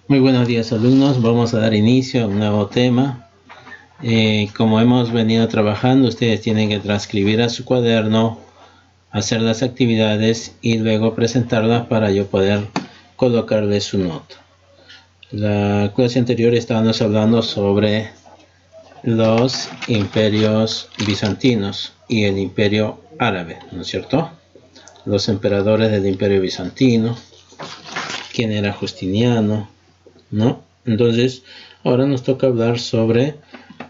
Muy buenos días, alumnos. Vamos a dar inicio a un nuevo tema. Como hemos venido trabajando, ustedes tienen que transcribir a su cuaderno, hacer las actividades y luego presentarlas para yo poder colocarle su nota. La clase anterior estábamos hablando sobre los imperios bizantinos y el imperio árabe, ¿no es cierto? Los emperadores del imperio bizantino, quién era Justiniano, ¿no? Entonces, ahora nos toca hablar sobre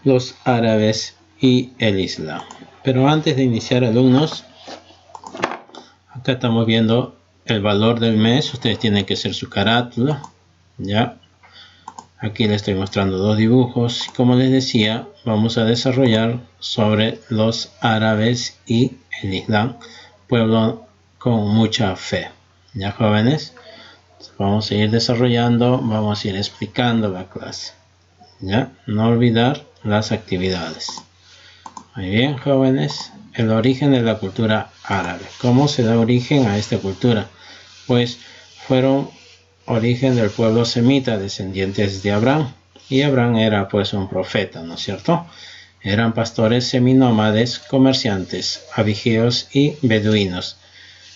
los árabes y el Islam. Pero antes de iniciar, alumnos, acá estamos viendo el valor del mes. Ustedes tienen que hacer su carátula, ¿ya? Aquí les estoy mostrando dos dibujos. Como les decía, vamos a desarrollar sobre los árabes y el Islam, pueblo con mucha fe. ¿Ya, jóvenes? Vamos a ir desarrollando, vamos a ir explicando la clase. ¿Ya? No olvidar las actividades. Muy bien, jóvenes. El origen de la cultura árabe. ¿Cómo se da origen a esta cultura? Pues fueron origen del pueblo semita, descendientes de Abraham. Y Abraham era pues un profeta, ¿no es cierto? Eran pastores seminómades, comerciantes, abigeos y beduinos.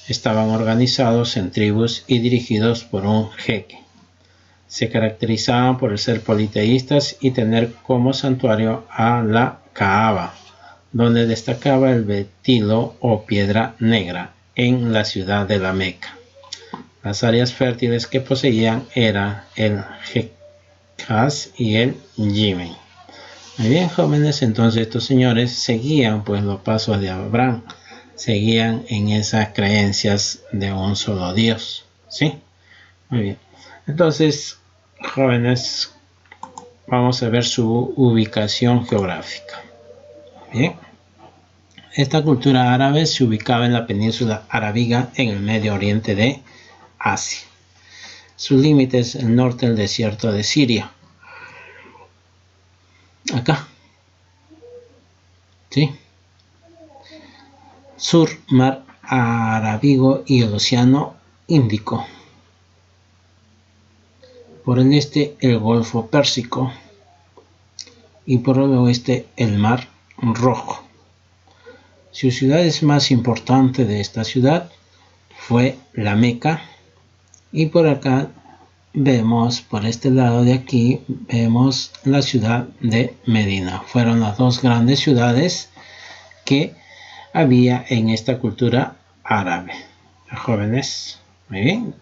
Estaban organizados en tribus y dirigidos por un jeque. Se caracterizaban por ser politeístas y tener como santuario a la Kaaba, donde destacaba el betilo o piedra negra en la ciudad de la Meca. Las áreas fértiles que poseían eran el Hejaz y el Yemen. Muy bien, jóvenes, entonces estos señores seguían pues los pasos de Abraham, seguían en esas creencias de un solo Dios, ¿sí? Muy bien. Entonces, jóvenes, vamos a ver su ubicación geográfica. Bien. Esta cultura árabe se ubicaba en la península arábiga en el Medio Oriente de Asia. Su límite es el norte del desierto de Siria. Acá. ¿Sí? Sur, mar Arábigo y el océano Índico. Por el este el Golfo Pérsico y por el oeste el Mar Rojo. Su ciudad más importante de esta ciudad fue la Meca, y por acá vemos, por este lado de aquí, vemos la ciudad de Medina. Fueron las dos grandes ciudades que había en esta cultura árabe. Jóvenes, muy bien.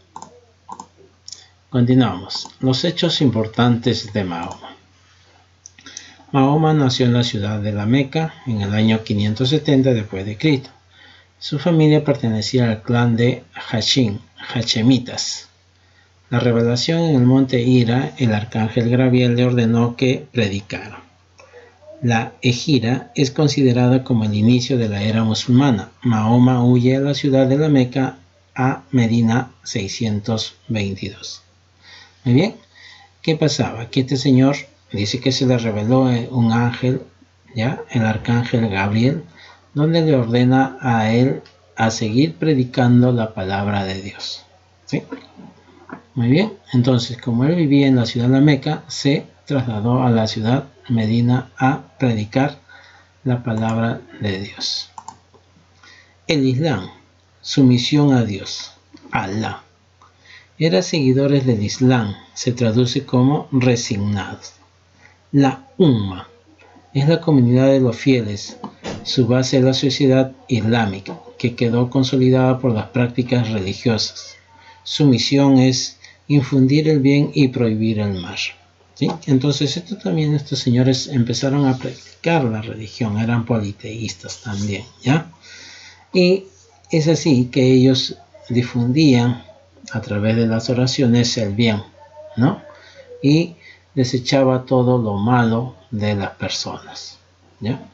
Continuamos. Los hechos importantes de Mahoma. Mahoma nació en la ciudad de la Meca en el año 570 después de Cristo. Su familia pertenecía al clan de Hachemitas. La revelación en el monte Hira, el arcángel Gabriel le ordenó que predicara. La Hejira es considerada como el inicio de la era musulmana. Mahoma huye a la ciudad de la Meca a Medina 622. Muy bien, ¿qué pasaba? Que este señor dice que se le reveló un ángel, ¿ya? El arcángel Gabriel, donde le ordena a él a seguir predicando la palabra de Dios. ¿Sí? Muy bien, entonces como él vivía en la ciudad de la Meca, se trasladó a la ciudad Medina a predicar la palabra de Dios. El Islam, sumisión a Dios, Alá. Eran seguidores del Islam, se traduce como resignados. La Umma es la comunidad de los fieles, su base es la sociedad islámica, que quedó consolidada por las prácticas religiosas. Su misión es infundir el bien y prohibir el mal. ¿Sí? Entonces estos señores empezaron a practicar la religión, eran politeístas también, ¿ya? Y es así que ellos difundían a través de las oraciones el bien, ¿no? Y desechaba todo lo malo de las personas, ¿ya?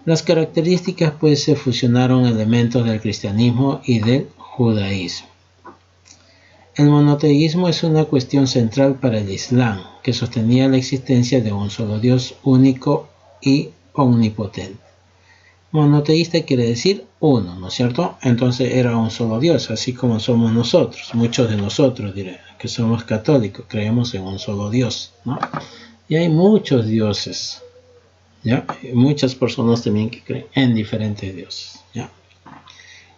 Las características pues se fusionaron elementos del cristianismo y del judaísmo. El monoteísmo es una cuestión central para el Islam, que sostenía la existencia de un solo Dios único y omnipotente. Monoteísta quiere decir uno, ¿no es cierto? Entonces era un solo Dios, así como somos nosotros, muchos de nosotros diré, que somos católicos, creemos en un solo Dios, ¿no? Y hay muchos dioses, ¿ya? Muchas personas también que creen en diferentes dioses, ¿ya?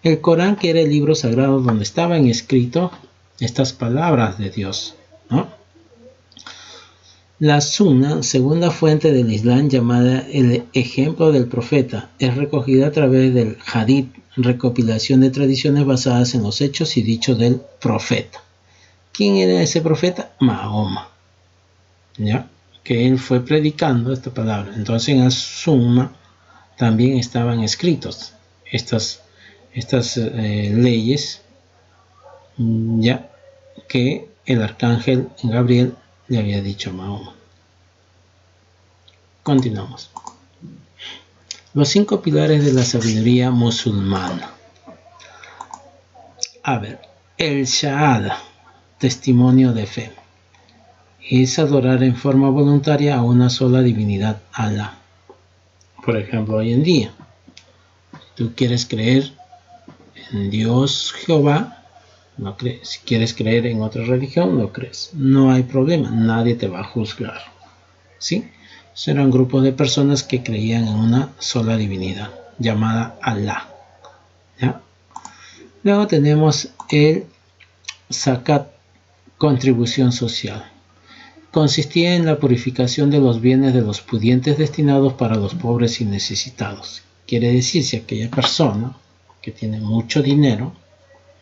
El Corán, que era el libro sagrado donde estaban escritas estas palabras de Dios, ¿no? La Sunna, segunda fuente del Islam llamada el ejemplo del profeta, es recogida a través del Hadith, recopilación de tradiciones basadas en los hechos y dichos del profeta. ¿Quién era ese profeta? Mahoma, ¿ya? Que él fue predicando esta palabra. Entonces en la Sunna también estaban escritos estas leyes, ya que el arcángel Gabriel le había dicho a Mahoma. Continuamos. Los 5 pilares de la sabiduría musulmana. A ver, el Shahada, testimonio de fe, es adorar en forma voluntaria a una sola divinidad, Alá. Por ejemplo, hoy en día, tú quieres creer en Dios Jehová, no crees. Si quieres creer en otra religión, no crees. No hay problema, nadie te va a juzgar, ¿sí? Eran grupos de personas que creían en una sola divinidad, llamada Alá, ¿ya? Luego tenemos el Zakat, contribución social. Consistía en la purificación de los bienes de los pudientes destinados para los pobres y necesitados. Quiere decir, si aquella persona que tiene mucho dinero,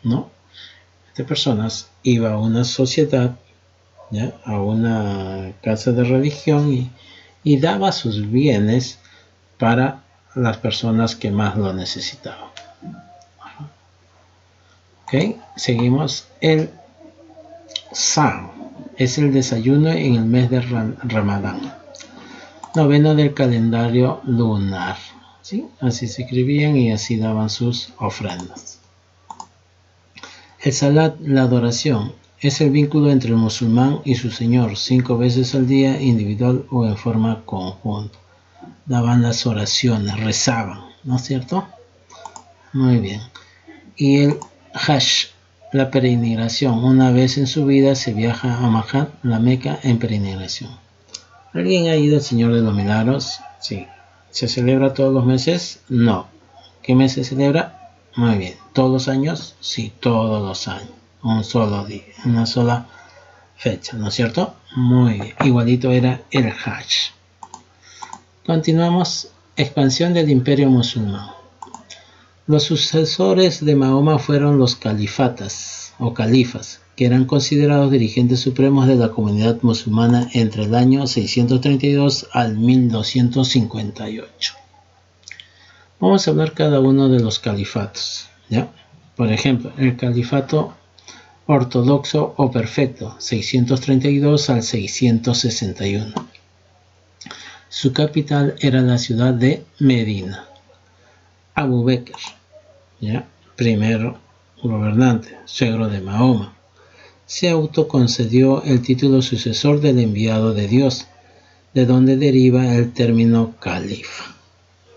¿no? Estas personas iba a una sociedad, ¿ya? A una casa de religión y daba sus bienes para las personas que más lo necesitaban. Ok, seguimos. El Sahur es el desayuno en el mes de Ramadán, noveno del calendario lunar, ¿sí? Así se escribían y así daban sus ofrendas. El Salat, la adoración, es el vínculo entre el musulmán y su Señor, 5 veces al día, individual o en forma conjunta. Daban las oraciones, rezaban, ¿no es cierto? Muy bien. Y el Hajj, la peregrinación. Una vez en su vida se viaja a Makkah, la Meca, en peregrinación. ¿Alguien ha ido al Señor de los Milagros? Sí. ¿Se celebra todos los meses? No. ¿Qué mes se celebra? Muy bien. ¿Todos los años? Sí, todos los años. Un solo día, una sola fecha, ¿no es cierto? Muy bien. Igualito era el Hajj. Continuamos. Expansión del Imperio Musulmán. Los sucesores de Mahoma fueron los califatas o califas, que eran considerados dirigentes supremos de la comunidad musulmana entre el año 632 al 1258. Vamos a hablar cada uno de los califatos, ¿ya? Por ejemplo, el califato ortodoxo o perfecto, 632 al 661. Su capital era la ciudad de Medina. Abu Bakr, ¿ya? Primero gobernante, suegro de Mahoma, se autoconcedió el título sucesor del enviado de Dios, de donde deriva el término califa.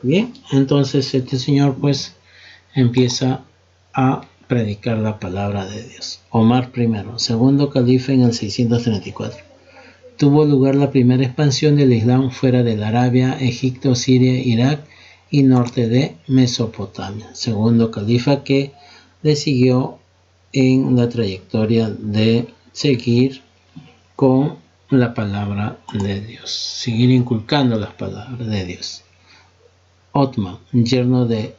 Bien, entonces este señor pues empieza a predicar la palabra de Dios. Omar I, segundo califa en el 634. Tuvo lugar la primera expansión del Islam fuera de la Arabia, Egipto, Siria, Irak y norte de Mesopotamia. Segundo califa que le siguió en la trayectoria de seguir con la palabra de Dios, seguir inculcando las palabras de Dios. Otman, yerno de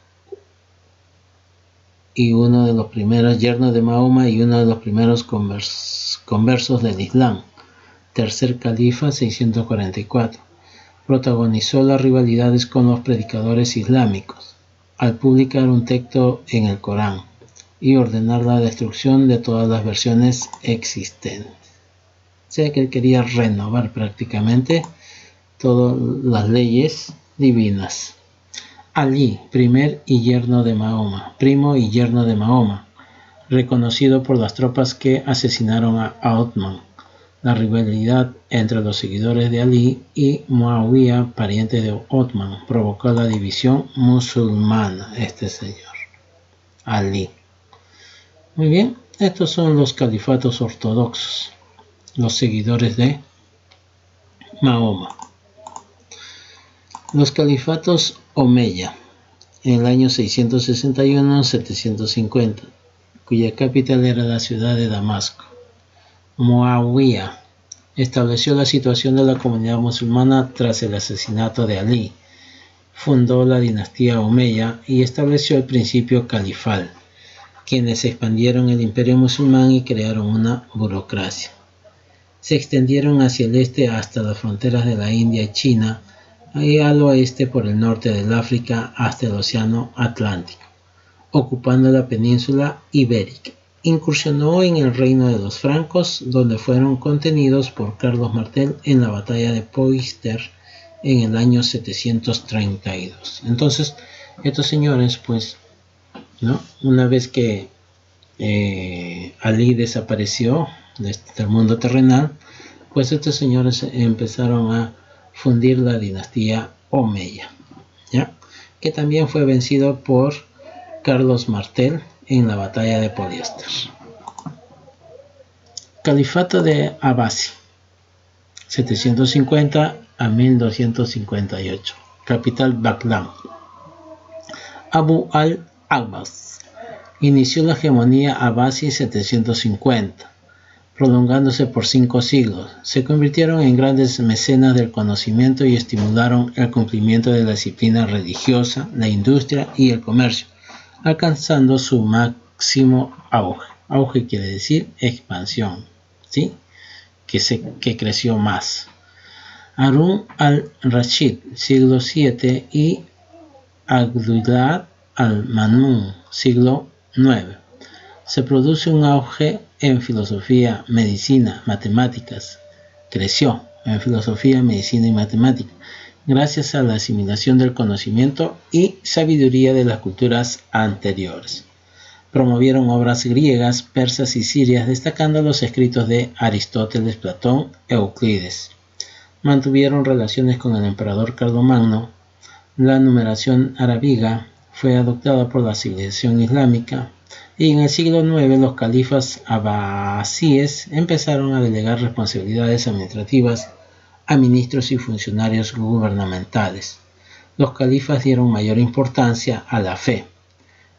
Mahoma y uno de los primeros conversos del Islam. Tercer califa, 644. Protagonizó las rivalidades con los predicadores islámicos al publicar un texto en el Corán y ordenar la destrucción de todas las versiones existentes. O sea que él quería renovar prácticamente todas las leyes divinas. Ali, primo y yerno de Mahoma, reconocido por las tropas que asesinaron a Otman, La rivalidad entre los seguidores de Ali y Muawiyah, pariente de Othman, provocó la división musulmana. Este señor, Ali. Muy bien, estos son los califatos ortodoxos, los seguidores de Mahoma. Los califatos Omeya, en el año 661-750, cuya capital era la ciudad de Damasco. Muawiyah estableció la situación de la comunidad musulmana tras el asesinato de Ali. Fundó la dinastía Omeya y estableció el principio califal, quienes expandieron el imperio musulmán y crearon una burocracia. Se extendieron hacia el este hasta las fronteras de la India y China, y al oeste por el norte del África hasta el Océano Atlántico, ocupando la península ibérica. Incursionó en el reino de los francos, donde fueron contenidos por Carlos Martel en la batalla de Poitiers en el año 732. Entonces, estos señores, pues, ¿no? Una vez que Ali desapareció del mundo terrenal, pues estos señores empezaron a fundir la dinastía Omeya, ¿ya? Que también fue vencido por Carlos Martel en la batalla de Poitiers. Califato de Abbasi, 750 a 1258. Capital Bagdad. Abu al-Abbas inició la hegemonía Abbasi 750, prolongándose por 5 siglos. Se convirtieron en grandes mecenas del conocimiento y estimularon el cumplimiento de la disciplina religiosa, la industria y el comercio, alcanzando su máximo auge. Auge quiere decir expansión, ¿sí? Que creció más. Harun al-Rashid, siglo VII, y Abdullah al-Mamun, siglo IX. Se produce un auge en filosofía, medicina, matemáticas. Creció en filosofía, medicina y matemáticas, gracias a la asimilación del conocimiento y sabiduría de las culturas anteriores. Promovieron obras griegas, persas y sirias, destacando los escritos de Aristóteles, Platón, Euclides. Mantuvieron relaciones con el emperador Carlomagno. La numeración arábiga fue adoptada por la civilización islámica, y en el siglo IX los califas abbasíes empezaron a delegar responsabilidades administrativas a ministros y funcionarios gubernamentales. Los califas dieron mayor importancia a la fe,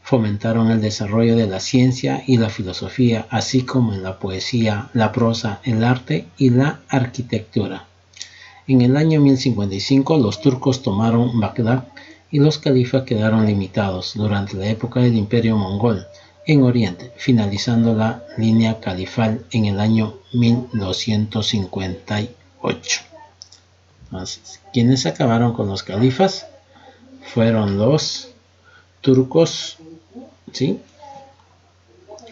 fomentaron el desarrollo de la ciencia y la filosofía, así como en la poesía, la prosa, el arte y la arquitectura. En el año 1055 los turcos tomaron Bagdad y los califas quedaron limitados durante la época del Imperio Mongol en Oriente, finalizando la línea califal en el año 1258. Entonces, ¿quiénes acabaron con los califas? Fueron los turcos, ¿sí?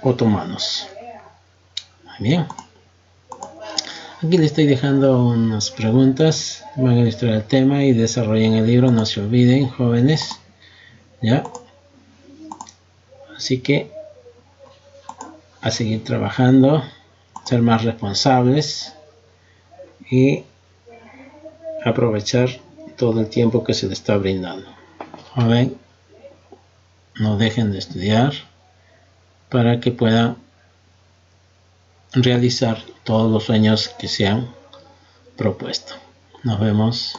Otomanos. Muy bien. Aquí le estoy dejando unas preguntas. Van a ilustrar el tema y desarrollen el libro. No se olviden, jóvenes. ¿Ya? Así que a seguir trabajando, ser más responsables y aprovechar todo el tiempo que se les está brindando. ¿Ven? No dejen de estudiar para que puedan realizar todos los sueños que se han propuesto. Nos vemos.